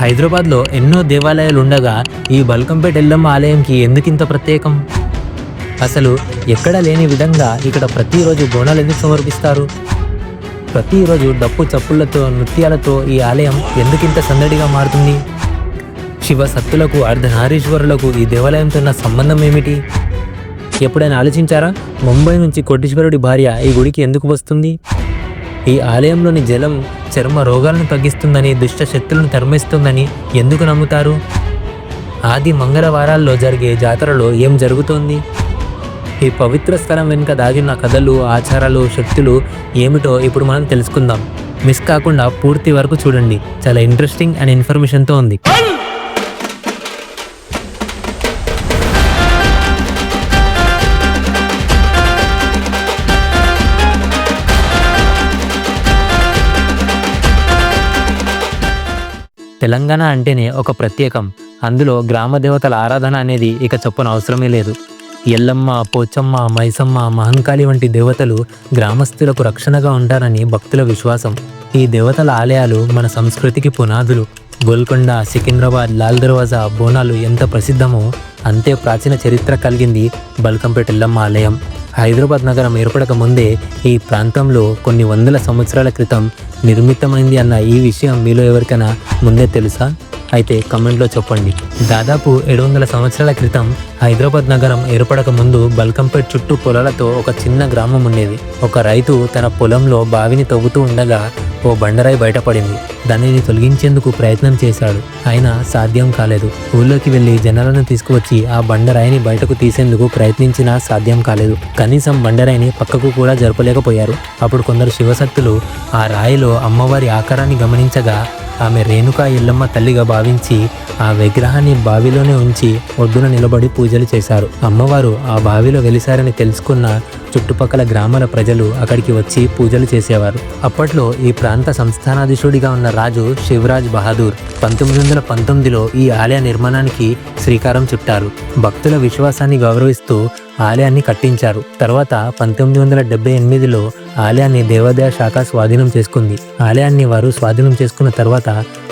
హైదరాబాద్లో ఎన్నో దేవాలయాలు ఉండగా ఈ బల్కంపేట ఎల్లమ్మ ఆలయంకి ఎందుకింత ప్రత్యేకం? అసలు ఎక్కడా లేని విధంగా ఇక్కడ ప్రతిరోజు బోనాలు ఎందుకు సమర్పిస్తారు? ప్రతిరోజు డప్పు చప్పుళ్లతో నృత్యాలతో ఈ ఆలయం ఎందుకింత సందడిగా మారుతుంది? శివ సత్తులకు అర్ధనారీశ్వరులకు ఈ దేవాలయంతో ఉన్న సంబంధం ఏమిటి? ఎప్పుడైనా ఆలోచించారా? ముంబై నుంచి కోటీశ్వరుడి భార్య ఈ గుడికి ఎందుకు వస్తుంది? ఈ ఆలయంలోని జలం చర్మ రోగాలను తగ్గిస్తుందని, దుష్ట శక్తులను తరిమేస్తుందని ఎందుకు నమ్ముతారు? ఆది మంగళవారాల్లో జరిగే జాతరలో ఏం జరుగుతోంది? ఈ పవిత్ర స్థలం వెనుక దాగిన కథలు, ఆచారాలు, శక్తులు ఏమిటో ఇప్పుడు మనం తెలుసుకుందాం. మిస్ కాకుండా పూర్తి వరకు చూడండి. చాలా ఇంట్రెస్టింగ్ అండ్ ఇన్ఫర్మేషన్తో ఉంది. తెలంగాణ అంటేనే ఒక ప్రత్యేకం. అందులో గ్రామ దేవతల ఆరాధన అనేది ఇక చెప్పని అవసరమే లేదు. ఎల్లమ్మ, పోచమ్మ, మైసమ్మ, మహంకాళి వంటి దేవతలు గ్రామస్తులకు రక్షణగా ఉంటారని భక్తుల విశ్వాసం. ఈ దేవతల ఆలయాలు మన సంస్కృతికి పునాదులు. గోల్కొండ, సికింద్రాబాద్, లాల్ దర్వాజా, బోనాలు ఎంత ప్రసిద్ధమో అంతే ప్రాచీన చరిత్ర కలిగింది బల్కంపేట ఎల్లమ్మ ఆలయం. హైదరాబాద్ నగరం ఏర్పడక ముందే ఈ ప్రాంతంలో కొన్ని వందల సంవత్సరాల క్రితం నిర్మితమైంది అన్న ఈ విషయం మీలో ఎవరికైనా ముందే తెలుసా? అయితే కమెంట్లో చెప్పండి. దాదాపు 700 సంవత్సరాల క్రితం హైదరాబాద్ నగరం ఏర్పడక ముందు బల్కంపేట్ చుట్టూ పొలాలతో ఒక చిన్న గ్రామం ఉండేది. ఒక రైతు తన పొలంలో బావిని తవ్వుతూ ఉండగా ఓ బండరాయి బయటపడింది. దానిని తొలగించేందుకు ప్రయత్నం చేశాడు. అయినా సాధ్యం కాలేదు. ఊళ్ళోకి వెళ్లి జనాలను తీసుకువచ్చి ఆ బండరాయిని బయటకు తీసేందుకు ప్రయత్నించినా సాధ్యం కాలేదు. కనీసం బండరాయిని పక్కకు కూడా జరపలేకపోయారు. అప్పుడు కొందరు శివశక్తులు ఆ రాయిలో అమ్మవారి ఆకారాన్ని గమనించగా ఆమె రేణుకా ఎల్లమ్మ తల్లిగా భావించి ఆ విగ్రహాన్ని బావిలోనే ఉంచి ఒడ్డున నిలబడి పూజలు చేశారు. అమ్మవారు ఆ బావిలో వెలిసారని తెలుసుకున్న చుట్టుపక్కల గ్రామాల ప్రజలు అక్కడికి వచ్చి పూజలు చేసేవారు. అప్పట్లో ఈ ప్రాంత సంస్థానాధీశుడిగా ఉన్న రాజు శివరాజ్ బహదూర్ 1919లో ఈ ఆలయ నిర్మాణానికి శ్రీకారం చుట్టారు. భక్తుల విశ్వాసాన్ని గౌరవిస్తూ ఆలయాన్ని కట్టించారు. తర్వాత 1978లో ఆలయాన్ని దేవాదాయ శాఖ స్వాధీనం చేసుకుంది. ఆలయాన్ని వారు స్వాధీనం చేసుకున్న తర్వాత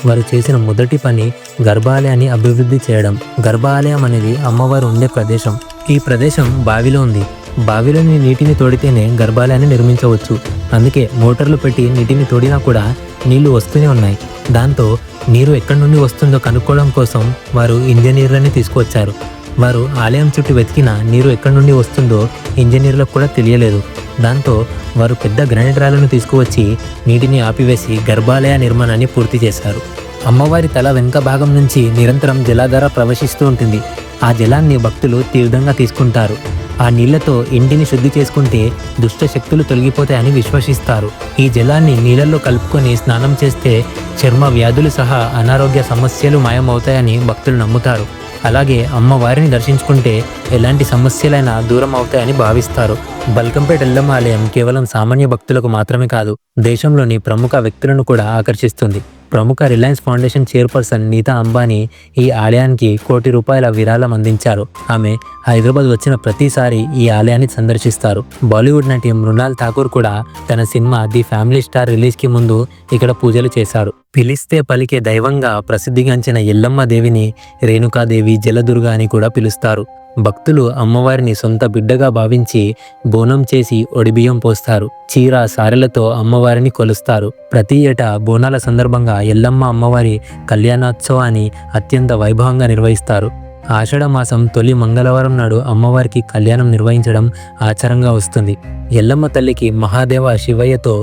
వారు చేసిన మొదటి పని గర్భాలయాన్ని అభివృద్ధి చేయడం. గర్భాలయం అనేది అమ్మవారు ఉండే ప్రదేశం. ఈ ప్రదేశం బావిలో ఉంది. బావిలోని నీటిని తోడితేనే గర్భాలయాన్ని నిర్మించవచ్చు. అందుకే మోటార్లు పెట్టి నీటిని తోడినా కూడా నీళ్లు వస్తూనే ఉన్నాయి. దాంతో నీరు ఎక్కడి నుండి వస్తుందో కనుక్కోవడం కోసం వారు ఇంజనీర్లని తీసుకువచ్చారు. వారు ఆలయం చుట్టూ వెతికిన నీరు ఎక్కడి నుండి వస్తుందో ఇంజనీర్లకు కూడా తెలియలేదు. దాంతో వారు పెద్ద గ్రానైట్ రాళ్లను తీసుకువచ్చి నీటిని ఆపివేసి గర్భాలయ నిర్మాణాన్ని పూర్తి చేశారు. అమ్మవారి తల వెనుక భాగం నుంచి నిరంతరం జలాధార ప్రవహిస్తూ ఉంటుంది. ఆ జలాన్ని భక్తులు తీర్థంగా తీసుకుంటారు. ఆ నీళ్లతో ఇంటిని శుద్ధి చేసుకుంటే దుష్ట శక్తులు తొలగిపోతాయని విశ్వసిస్తారు. ఈ జలాన్ని నీళ్ళల్లో కలుపుకొని స్నానం చేస్తే చర్మ వ్యాధులు సహా అనారోగ్య సమస్యలు మాయమవుతాయని భక్తులు నమ్ముతారు. అలాగే అమ్మవారిని దర్శించుకుంటే ఎలాంటి సమస్యలైనా దూరం అవుతాయని భావిస్తారు. బల్కంపేట ఎల్లమ్మ ఆలయం కేవలం సామాన్య భక్తులకు మాత్రమే కాదు, దేశంలోని ప్రముఖ వ్యక్తులను కూడా ఆకర్షిస్తుంది. ప్రముఖ Reliance foundation chairperson Nita Ambani ఈ ఆలయానికి ₹1 కోటి విరాళం అందించారు. ఆమె హైదరాబాద్ వచ్చిన ప్రతిసారి ఈ ఆలయాన్ని సందర్శిస్తారు. బాలీవుడ్ నటి మృణాల్ ఠాకూర్ కూడా తన సినిమా ది ఫ్యామిలీ స్టార్ రిలీజ్కి ముందు ఇక్కడ పూజలు చేశారు. పిలిస్తే పలికే దైవంగా ప్రసిద్ధిగాంచిన ఎల్లమ్మ దేవిని రేణుకాదేవి, జలదుర్గ అని కూడా పిలుస్తారు. భక్తులు అమ్మవారిని సొంత బిడ్డగా భావించి బోనం చేసి ఒడిబియ్యం పోస్తారు. చీర, సారెలతో అమ్మవారిని కొలుస్తారు. ప్రతి ఏటా బోనాల సందర్భంగా ఎల్లమ్మ అమ్మవారి కళ్యాణోత్సవాన్ని అత్యంత వైభవంగా నిర్వహిస్తారు. ఆషాఢ మాసం తొలి మంగళవారం నాడు అమ్మవారికి కళ్యాణం నిర్వహించడం ఆచారంగా వస్తుంది. ఎల్లమ్మ తల్లికి మహాదేవ శివయ్యతో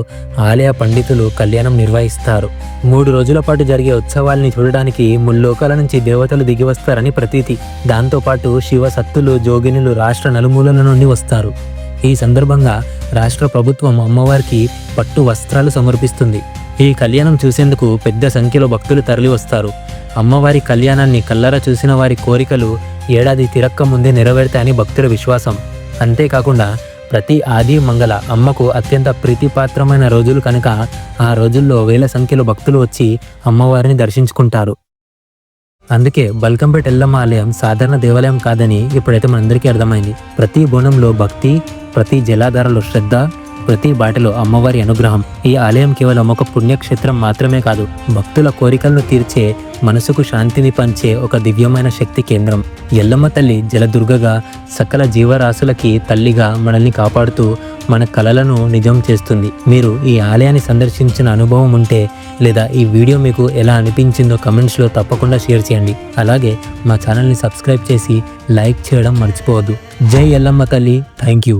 ఆలయ పండితులు కళ్యాణం నిర్వహిస్తారు. 3 రోజుల పాటు జరిగే ఉత్సవాల్ని చూడడానికి ముల్లోకాల నుంచి దేవతలు దిగి వస్తారని ప్రతీతి. దాంతోపాటు శివ సత్తులు, జోగినులు రాష్ట్ర నలుమూలల నుండి వస్తారు. ఈ సందర్భంగా రాష్ట్ర ప్రభుత్వం అమ్మవారికి పట్టు వస్త్రాలు సమర్పిస్తుంది. ఈ కళ్యాణం చూసేందుకు పెద్ద సంఖ్యలో భక్తులు తరలి వస్తారు. అమ్మవారి కళ్యాణాన్ని కళ్ళారా చూసిన వారి కోరికలు ఏడాది తిరక్క ముందే నెరవేరుతాయని భక్తుల విశ్వాసం. అంతేకాకుండా ప్రతి ఆది మంగళ అమ్మకు అత్యంత ప్రీతిపాత్రమైన రోజులు కనుక ఆ రోజుల్లో వేల సంఖ్యలో భక్తులు వచ్చి అమ్మవారిని దర్శించుకుంటారు. అందుకే బల్కంపేట ఎల్లమ్మ ఆలయం సాధారణ దేవాలయం కాదని ఇప్పుడైతే మనందరికీ అర్థమైంది. ప్రతి బోనంలో భక్తి, ప్రతి జలాధారలో శ్రద్ధ, ప్రతి బాటలో అమ్మవారి అనుగ్రహం. ఈ ఆలయం కేవలం ఒక పుణ్యక్షేత్రం మాత్రమే కాదు, భక్తుల కోరికలను తీర్చే, మనసుకు శాంతిని పంచే ఒక దివ్యమైన శక్తి కేంద్రం. ఎల్లమ్మ తల్లి జలదుర్గగా, సకల జీవరాశులకి తల్లిగా మనల్ని కాపాడుతూ మన కలలను నిజం చేస్తుంది. మీరు ఈ ఆలయాన్ని సందర్శించిన అనుభవం ఉంటే లేదా ఈ వీడియో మీకు ఎలా అనిపించిందో కమెంట్స్లో తప్పకుండా షేర్ చేయండి. అలాగే మా ఛానల్ని సబ్స్క్రైబ్ చేసి లైక్ చేయడం మర్చిపోవద్దు. జై ఎల్లమ్మ తల్లి. Thank you.